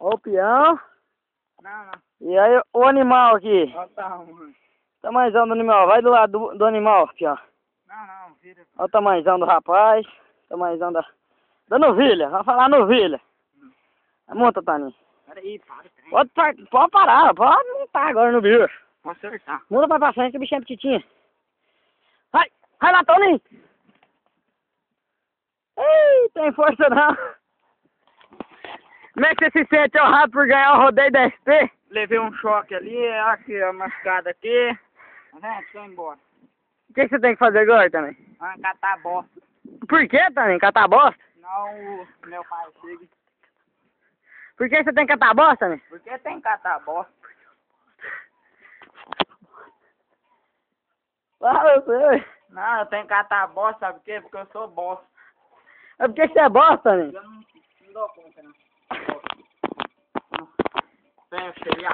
Ó o peão. Não. E aí o animal aqui. Ó, tá ruim. Tamanhozão do animal. Vai do lado do animal, peão. Não, vira. Olha o tamanhozão do rapaz. Tamanhozão da novilha. Vamos falar novilha. Monta, Taninho. Peraí, para o trem. Pode parar. Pode montar agora no bicho. Vou acertar. Muda pra frente que o bichinho é petitinho. Vai lá, Toninho. Ei, tem força não. Como é que você se sente honrado por ganhar o rodeio da SP? Levei um choque ali, aqui, a machucada aqui. Gente, tô embora. O que você tem que fazer agora, também? Catar a bosta. Por que, Toninho? Catar bosta? Não, meu pai chega. Por que você tem que catar bosta, né? Por que tem que catar a bosta? Fala, eu sei. Não, eu tenho que catar a bosta, sabe por quê? Porque eu sou bosta. É porque você é bosta, né? Eu não dou conta, não. Tenho cheio.